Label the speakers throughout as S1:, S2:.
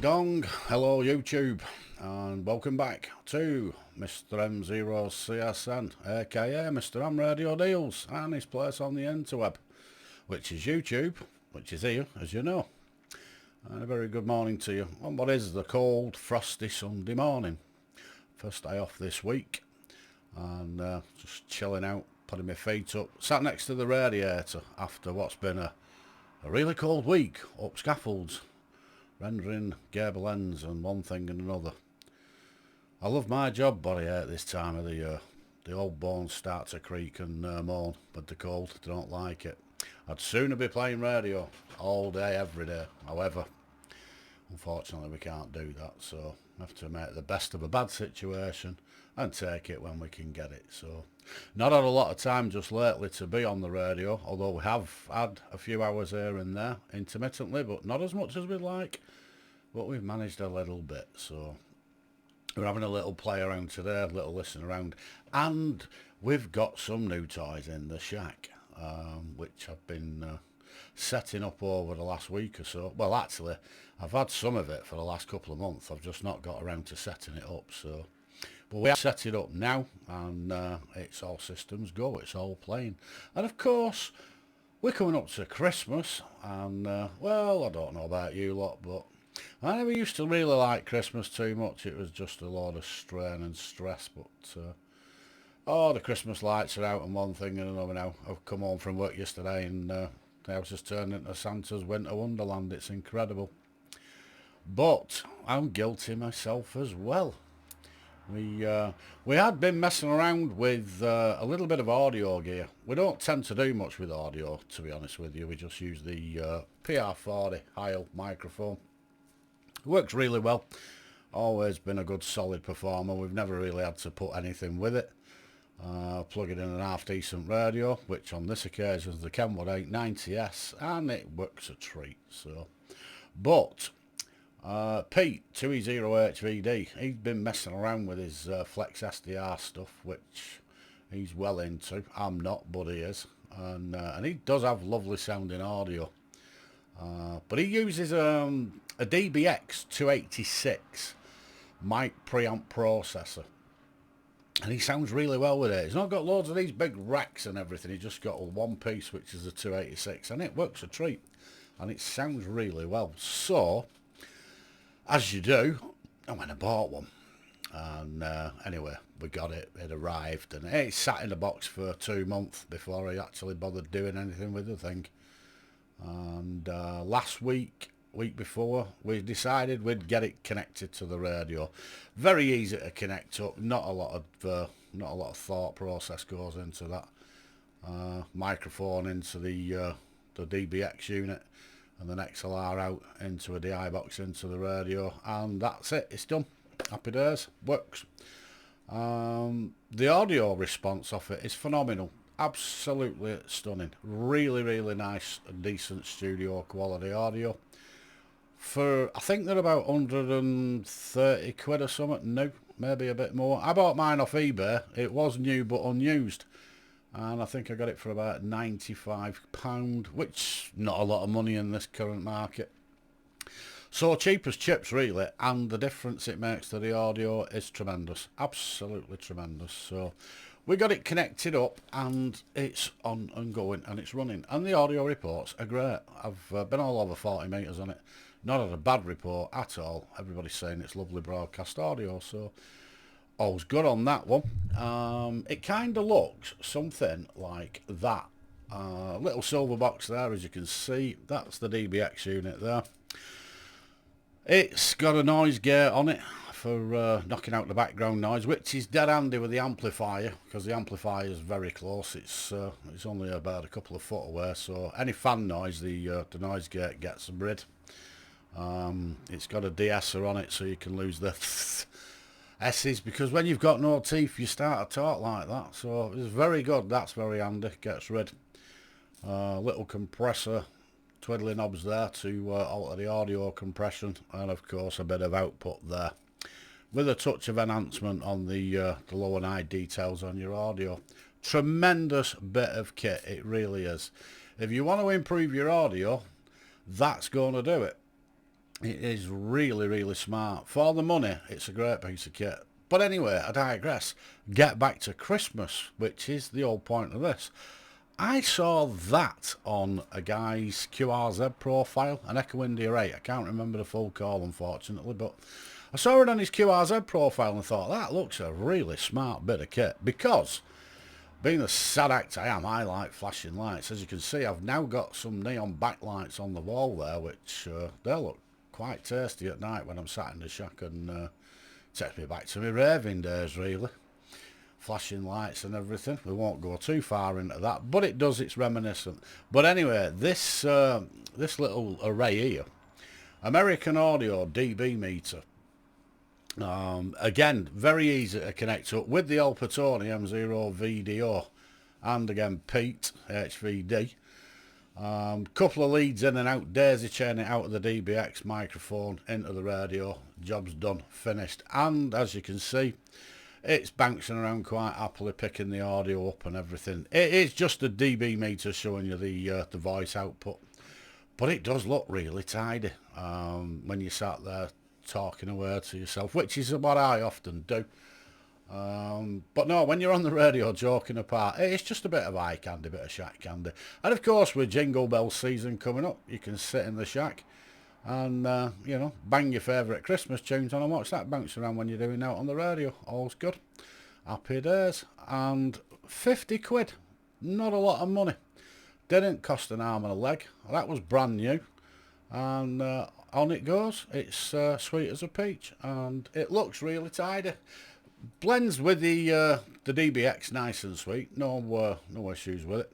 S1: Ding dong, hello YouTube, and welcome back to Mr. M0CSN, aka Mr. M Radio Deals, and his place on the interweb, which is YouTube, which is here, as you know. And a very good morning to you on what is the cold, frosty Sunday morning. First day off this week, and just chilling out, putting my feet up, sat next to the radiator after what's been a really cold week up scaffolds, rendering gable ends and one thing and another. I love my job, but I hate this time of the year. The old bones start to creak and moan with the cold. I don't like it. I'd sooner be playing radio all day, every day. However, unfortunately we can't do that, so we have to make the best of a bad situation and take it when we can get it. So, not had a lot of time just lately to be on the radio, although we have had a few hours here and there intermittently, but not as much as we'd like. But we've managed a little bit, so we're having a little play around today, a little listen around, and we've got some new toys in the shack, which I've been setting up over the last week or so. Well, actually, I've had some of it for the last couple of months. I've just not got around to setting it up, so. But we have set it up now, and it's all systems go, it's all playing. And of course, we're coming up to Christmas, and well, I don't know about you lot, but I never used to really like Christmas too much. It was just a lot of strain and stress, but oh, the Christmas lights are out and one thing and another now. I've come home from work yesterday and the house has turned into Santa's winter wonderland. It's incredible. But I'm guilty myself as well. We had been messing around with a little bit of audio gear. We don't tend to do much with audio, to be honest with you. We just use the PR40 Heil microphone. It works really well. Always been a good solid performer. We've never really had to put anything with it. Plug it in an half decent radio, which on this occasion is the Kenwood 890S, and it works a treat. So, but Pete 2E0HVD, he's been messing around with his Flex SDR stuff, which he's well into. I'm not, but he is, and he does have lovely sounding audio. But he uses a DBX 286 Mic Preamp processor, and he sounds really well with it. He's not got loads of these big racks and everything. He's just got one piece, which is a 286, and it works a treat, and it sounds really well. So, as you do, I went and bought one, and anyway, we got it. It arrived, and it sat in the box for 2 months before I actually bothered doing anything with the thing. And last week before, we decided we'd get it connected to the radio. Very easy to connect up. Not a lot of thought process goes into that. Microphone into the DBX unit, and then XLR out into a DI box into the radio, and that's it. It's done. Happy days. Works. The audio response of it is phenomenal. Absolutely stunning. Really, really nice and decent studio quality audio. For, I think they're about 130 quid or something new, maybe a bit more. I bought mine off eBay. It was new but unused, and I think I got it for about £95, which not a lot of money in this current market. So cheap as chips really, and the difference it makes to the audio is tremendous. Absolutely tremendous. So we got it connected up, and it's on and going, and it's running, and the audio reports are great. I've been all over 40 metres on it. Not had a bad report at all. Everybody's saying it's lovely broadcast audio, so all's good on that one. It kind of looks something like that. Little silver box there, as you can see. That's the DBX unit there. It's got a noise gate on it for knocking out the background noise, which is dead handy with the amplifier, because the amplifier is very close. It's only about a couple of foot away, so any fan noise, the noise gate gets rid. It's got a de-esser on it, so you can lose the S's, because when you've got no teeth you start to talk like that. So it's very good. That's very handy. Gets rid. Little compressor twiddly knobs there to alter the audio compression, and of course a bit of output there, with a touch of enhancement on the low and high details on your audio. Tremendous bit of kit, it really is. If you want to improve your audio, that's going to do it. It is really, really smart. For the money, it's a great piece of kit. But anyway, I digress. Get back to Christmas, which is the whole point of this. I saw that on a guy's QRZ profile, an Echo India 8. I can't remember the full call, unfortunately, but I saw it on his QRZ profile and thought, that looks a really smart bit of kit. Because, being the sad act I am, I like flashing lights. As you can see, I've now got some neon backlights on the wall there, which they look quite tasty at night when I'm sat in the shack, and takes me back to my raving days, really. Flashing lights and everything. We won't go too far into that, but it does, it's reminiscent. But anyway, this little array here, American Audio dB meter. Again, very easy to connect up with the Alpatoni M0 VDO, and again Pete HVD. Couple of leads in and out, daisy chaining out of the DBX microphone into the radio. Job's done, finished. And as you can see, it's bouncing around quite happily, picking the audio up and everything. It is just a dB meter showing you the voice output, but it does look really tidy when you sat there talking away to yourself, which is what I often do. But no, when you're on the radio joking apart, it's just a bit of eye candy, bit of shack candy. And of course, with Jingle Bell season coming up, you can sit in the shack and you know, bang your favourite Christmas tunes on and watch that bounce around when you're doing out on the radio. All's good. Happy days. And 50 quid, not a lot of money. Didn't cost an arm and a leg. That was brand new, and on it goes. It's sweet as a peach, and it looks really tidy. Blends with the DBX nice and sweet. No issues with it,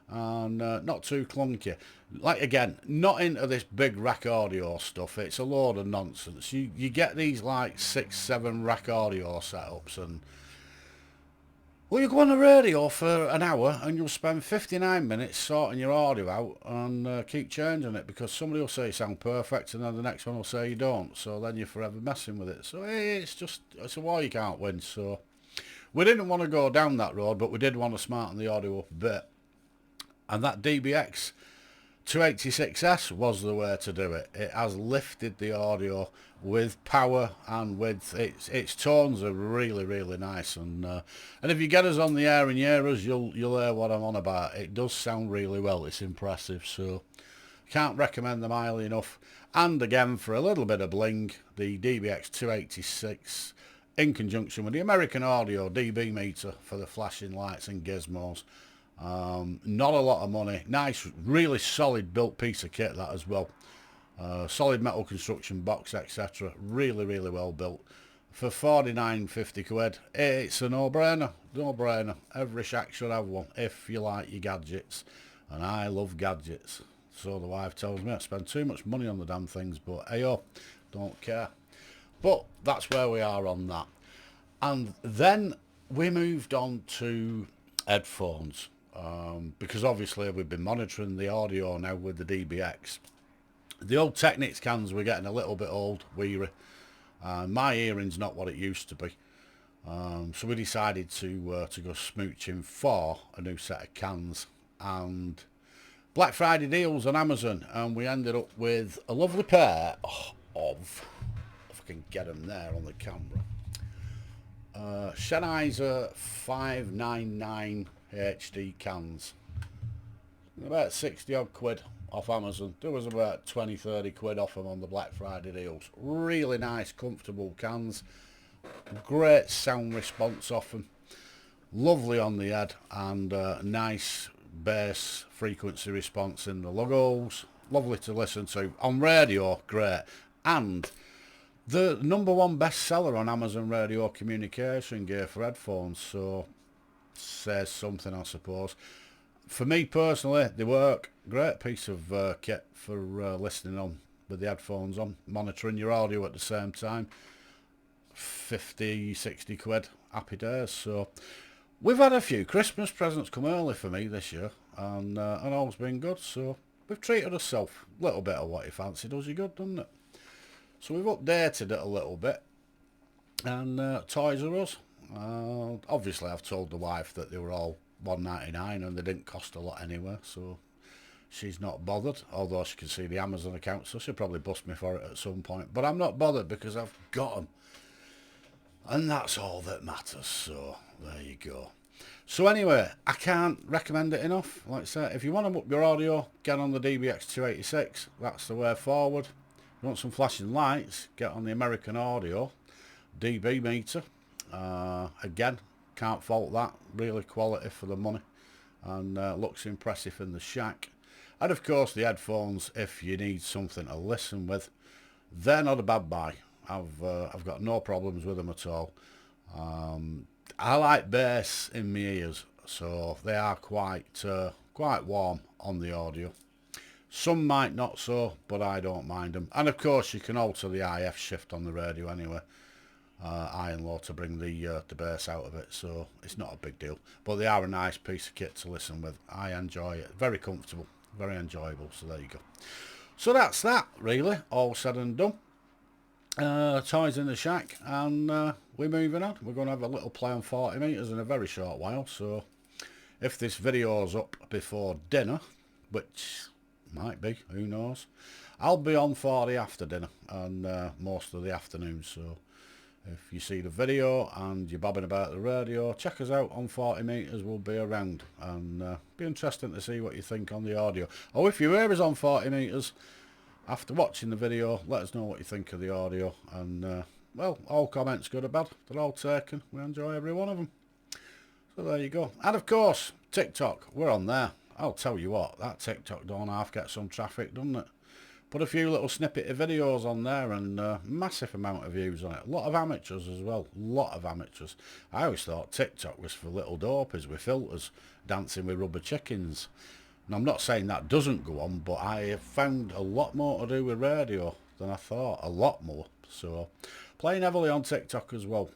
S1: and not too clunky. Like, again, not into this big rack audio stuff. It's a load of nonsense. You get these like 6-7 rack audio setups, and well, you go on the radio for an hour and you'll spend 59 minutes sorting your audio out and keep changing it, because somebody will say you sound perfect and then the next one will say you don't. So then you're forever messing with it. So it's a war you can't win. So we didn't want to go down that road, but we did want to smarten the audio up a bit. And that DBX 286S was the way to do it. It has lifted the audio with power, and with its tones are really, really nice, and if you get us on the air and you hear us, you'll hear what I'm on about. It does sound really well. It's impressive, so can't recommend them highly enough. And again, for a little bit of bling, the DBX 286 in conjunction with the American Audio dB meter for the flashing lights and gizmos. Not a lot of money. Nice, really solid built piece of kit, that as well. Solid metal construction box, etc. Really, really well built. For 49.50 quid, it's a no-brainer. No-brainer. Every shack should have one if you like your gadgets. And I love gadgets. So the wife tells me I spend too much money on the damn things, but hey-oh, don't care. But that's where we are on that. And then we moved on to headphones. Because obviously we've been monitoring the audio now with the DBX. The old Technics cans were getting a little bit old, weary. My hearing's not what it used to be. So we decided to go smooching for a new set of cans. And Black Friday deals on Amazon, and we ended up with a lovely pair of, if I can get them there on the camera, Sennheiser 599 HD cans. About 60 odd quid off Amazon. There was about 20-30 quid off them on the Black Friday deals. Really nice, comfortable cans. Great sound response off them. Lovely on the head, and nice bass frequency response in the logos. Lovely to listen to. On radio, great. And the #1 bestseller on Amazon radio communication gear for headphones, so says something, I suppose. For me personally, they work. Great piece of kit for listening on with the headphones on, monitoring your audio at the same time. 50-60 quid, happy days. So we've had a few Christmas presents come early for me this year, and all's been good. So we've treated ourselves. A little bit of what you fancy does you good, doesn't it? So we've updated it a little bit, and Toys R Us. Obviously I've told the wife that they were all $1.99 and they didn't cost a lot anyway, so she's not bothered, although she can see the Amazon account, so she'll probably bust me for it at some point. But I'm not bothered because I've got them. And that's all that matters, so there you go. So anyway, I can't recommend it enough. Like I said, if you want to up your audio, get on the DBX286. That's the way forward. If you want some flashing lights, get on the American Audio DB meter. Again, can't fault that. Really quality for the money, and looks impressive in the shack. And of course the headphones, if you need something to listen with, they're not a bad buy. I've got no problems with them at all. I like bass in my ears, so they are quite warm on the audio. Some might not so, but I don't mind them. And of course you can alter the IF shift on the radio anyway, high and low, to bring the bass out of it, so it's not a big deal. But they are a nice piece of kit to listen with. I enjoy it. Very comfortable, very enjoyable, so there you go. So that's that, really, all said and done. Toys in the shack, and we're moving on. We're going to have a little play on 40 meters in a very short while, so if this video's up before dinner, which might be, who knows, I'll be on 40 after dinner and most of the afternoon. So if you see the video and you're bobbing about the radio, check us out on 40 meters. We'll be around, and be interesting to see what you think on the audio. Or if you hear us on 40 meters after watching the video, let us know what you think of the audio. And well, all comments, good or bad, they're all taken. We enjoy every one of them. So there you go. And of course, TikTok, we're on there. I'll tell you what, that TikTok don't half get some traffic, doesn't it? Put a few little snippet of videos on there, and massive amount of views on it. A lot of amateurs as well. A lot of amateurs. I always thought TikTok was for little dopies with filters dancing with rubber chickens. And I'm not saying that doesn't go on, but I have found a lot more to do with radio than I thought. A lot more. So playing heavily on TikTok as well,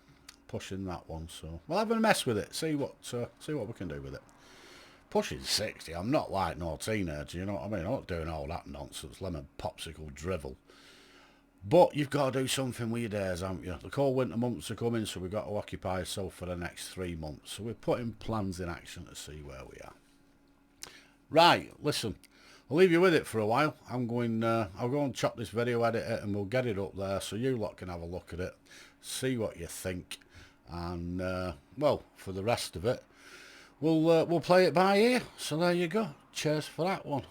S1: pushing that one. So we'll have a mess with it. See what we can do with it. Pushing 60. I'm not like no teenager, you know what I mean? I'm not doing all that nonsense, lemon popsicle drivel. But you've got to do something with your days, haven't you? The cold winter months are coming, so we've got to occupy ourselves for the next 3 months. So we're putting plans in action to see where we are. Right, listen, I'll leave you with it for a while. I'll go and chop this video, edit it, and we'll get it up there so you lot can have a look at it, see what you think, and well, for the rest of it, we'll play it by ear. So there you go. Cheers for that one.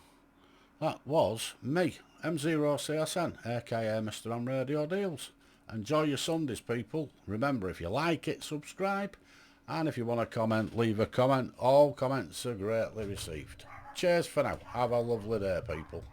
S1: That was me, M0CSN, aka Mr. M Radio Deals. Enjoy your Sundays, people. Remember, if you like it, subscribe, and if you want to comment, leave a comment. All comments are greatly received. Cheers for now. Have a lovely day, people.